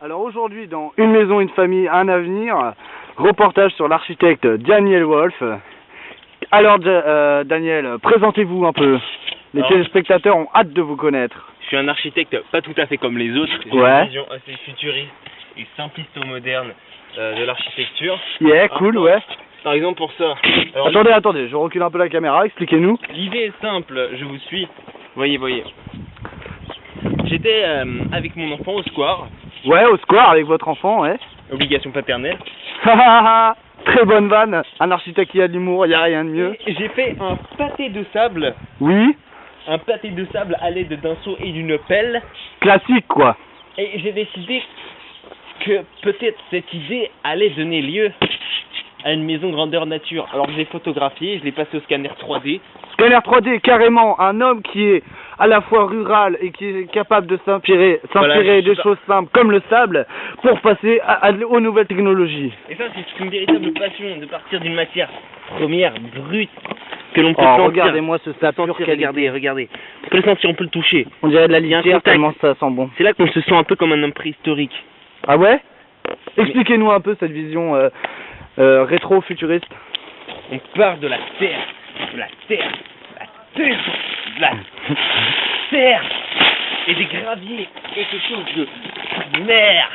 Alors aujourd'hui, dans Une maison, une famille, un avenir, reportage sur l'architecte Daniel Wolf. Alors Daniel, présentez-vous un peu. Les téléspectateurs ont hâte de vous connaître. Je suis un architecte pas tout à fait comme les autres. J'ai une vision assez futuriste et simpliste au moderne de l'architecture. Yeah, cool, ouais. Par exemple pour ça. Alors, attendez, je recule un peu la caméra, expliquez-nous. L'idée est simple, je vous suis. Voyez. J'étais avec mon enfant au square. Ouais, au square avec votre enfant, ouais. Obligation paternelle. Très bonne vanne. Un architecte qui a de l'humour, y a rien de mieux. J'ai fait un pâté de sable. Oui. Un pâté de sable à l'aide d'un seau et d'une pelle. Classique, quoi. Et j'ai décidé que peut-être cette idée allait donner lieu à une maison grandeur nature. Alors je l'ai photographié, je l'ai passé au scanner 3D. Scanner 3D, carrément, un homme qui est à la fois rural et qui est capable de s'inspirer des choses simples comme le sable pour passer aux nouvelles technologies. Et ça, c'est une véritable passion de partir d'une matière première, brute, que l'on peut sentir. Regardez-moi ce sable pur qualité. Regardez. On peut le sentir, on peut le toucher. On dirait de la litière tellement ça sent bon. C'est là qu'on se sent un peu comme un homme préhistorique. Ah ouais? Expliquez-nous un peu cette vision rétro-futuriste. On part de la terre, et des graviers et quelque chose de mer.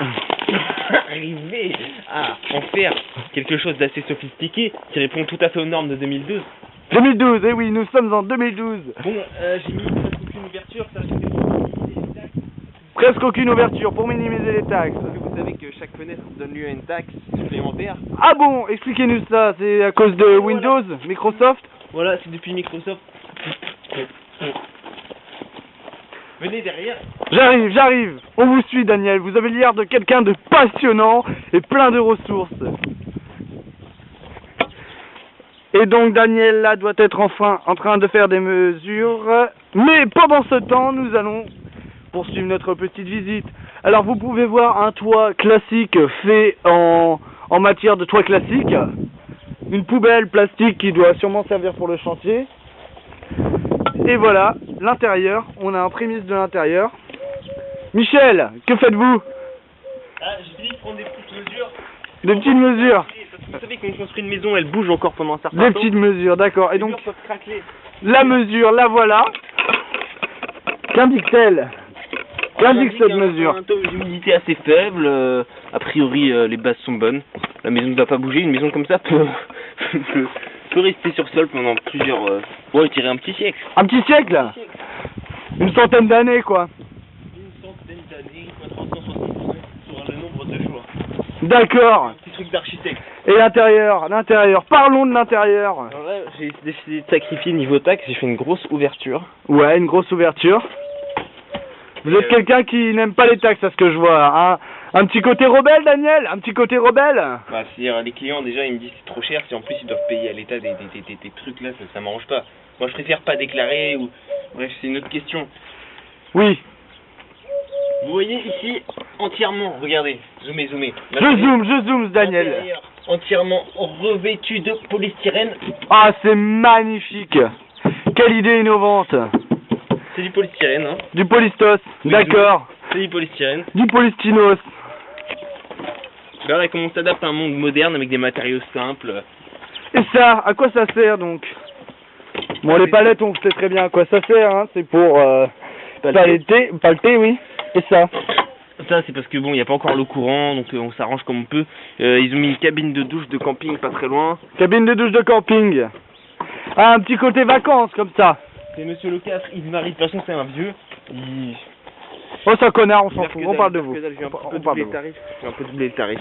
Arriver à en faire quelque chose d'assez sophistiqué qui répond tout à fait aux normes de 2012. 2012, eh oui, nous sommes en 2012. Bon, j'ai mis presque aucune ouverture, ça c'était pour minimiser les taxes. Presque aucune ouverture pour minimiser les taxes. Parce que vous savez que chaque fenêtre donne lieu à une taxe supplémentaire. Ah bon, expliquez-nous ça, c'est à cause de Windows, Microsoft? Voilà, c'est depuis Microsoft. Venez derrière. J'arrive. On vous suit, Daniel. Vous avez l'air de quelqu'un de passionnant et plein de ressources. Et donc, Daniel, là, doit être enfin en train de faire des mesures. Mais pendant ce temps, nous allons poursuivre notre petite visite. Alors, vous pouvez voir un toit classique fait en matière de toit classique. Une poubelle plastique qui doit sûrement servir pour le chantier. Et voilà, l'intérieur, on a un prémisse de l'intérieur. Michel, que faites-vous? J'ai fini de prendre des petites mesures. Des petites mesures. Vous savez quand on construit une maison, elle bouge encore pendant un certain temps. Des petites mesures, d'accord. Et donc, les murs peuvent craquer. La mesure, la voilà. Qu'indique-t-elle? Qu'indique cette mesure? Un taux d'humidité assez faible. A priori, les bases sont bonnes. La maison ne va pas bouger. Une maison comme ça peut rester sur sol pendant plusieurs... je dirais un petit siècle. Un petit siècle? Une centaine d'années, quoi. Une centaine d'années, 360 sur le nombre de choix. D'accord. Petit truc d'architecte. Et l'intérieur. Parlons de l'intérieur. Alors là, j'ai décidé de sacrifier niveau taxe. J'ai fait une grosse ouverture. Ouais, une grosse ouverture. Vous êtes quelqu'un qui n'aime pas les taxes, à ce que je vois. Hein. Un petit côté rebelle, Daniel? Un petit côté rebelle? Bah, c'est-à-dire, les clients, déjà, ils me disent c'est trop cher. Si en plus, ils doivent payer à l'État des trucs là, ça m'arrange pas. Moi, je préfère pas déclarer ou... Bref, c'est une autre question. Oui. Vous voyez ici, entièrement, regardez, zoomez. Je zoome, Daniel. Entièrement revêtu de polystyrène. Ah, c'est magnifique. Quelle idée innovante. C'est du polystyrène, hein. Du polystos, oui, d'accord. C'est du polystyrène. Du polystynos. Voilà comment on s'adapte à un monde moderne avec des matériaux simples. Et ça, à quoi ça sert donc? Bon, les palettes, on sait très bien à quoi ça sert, hein. C'est pour paleter, oui. Et ça? Ça, c'est parce que bon, il n'y a pas encore l'eau courant, donc on s'arrange comme on peut. Ils ont mis une cabine de douche de camping pas très loin. Cabine de douche de camping. Ah, un petit côté vacances, comme ça. C'est monsieur Lecastre, Yves-Marie, de toute façon, c'est un vieux. Oh, c'est un connard, on s'en fout, on parle de vous. J'ai un peu doublé le tarif.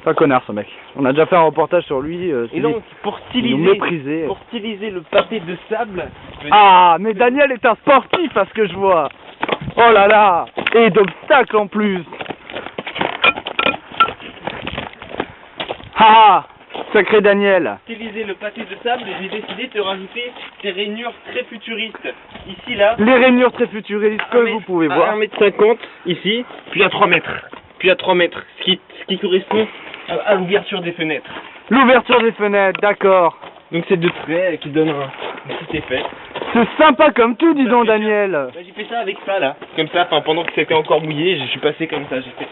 C'est un connard, ce mec. On a déjà fait un reportage sur lui. Et donc, pour styliser le pâté de sable... Ah, mais Daniel est un sportif, à ce que je vois. Oh là là. Et d'obstacles en plus. Ah, sacré Daniel. Styliser le pâté de sable, j'ai décidé de rajouter des rainures très futuristes. Ici, là. Les rainures très futuristes, comme vous pouvez voir. À 1,50 m ici, puis à 3 mètres. Puis à 3 mètres, ce qui correspond à l'ouverture des fenêtres. L'ouverture des fenêtres, d'accord. Donc c'est deux traits qui donnent un petit effet. C'est sympa comme tout, dis donc, Daniel. J'ai fait ça avec ça, là. Comme ça, pendant que c'était encore mouillé, je suis passé comme ça. J'ai fait...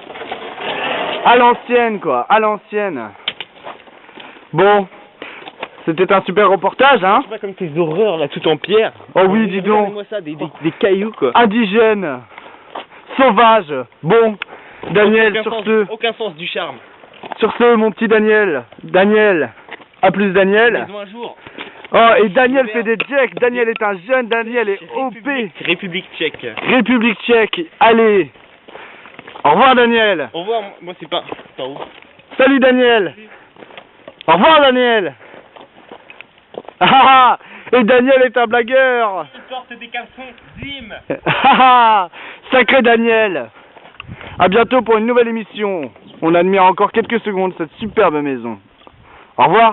À l'ancienne, quoi, à l'ancienne. Bon, c'était un super reportage, hein. C'est pas comme ces horreurs là, tout en pierre. Oh oui, dis donc. Regardez-moi ça, des cailloux quoi. Indigène, sauvage. Bon, Daniel, Aucun sens du charme. sur ce, mon petit Daniel. Daniel, à plus Daniel. Mais un jour. Oh, et Daniel fait des checks. Daniel est un jeune, Daniel est OP. République tchèque. République tchèque, allez. Au revoir Daniel. Au revoir, moi c'est pas où. Salut Daniel. Au revoir Daniel. Ah, et Daniel est un blagueur. Il porte des caleçons, zim. Ah, sacré Daniel. À bientôt pour une nouvelle émission. On admire encore quelques secondes cette superbe maison. Au revoir.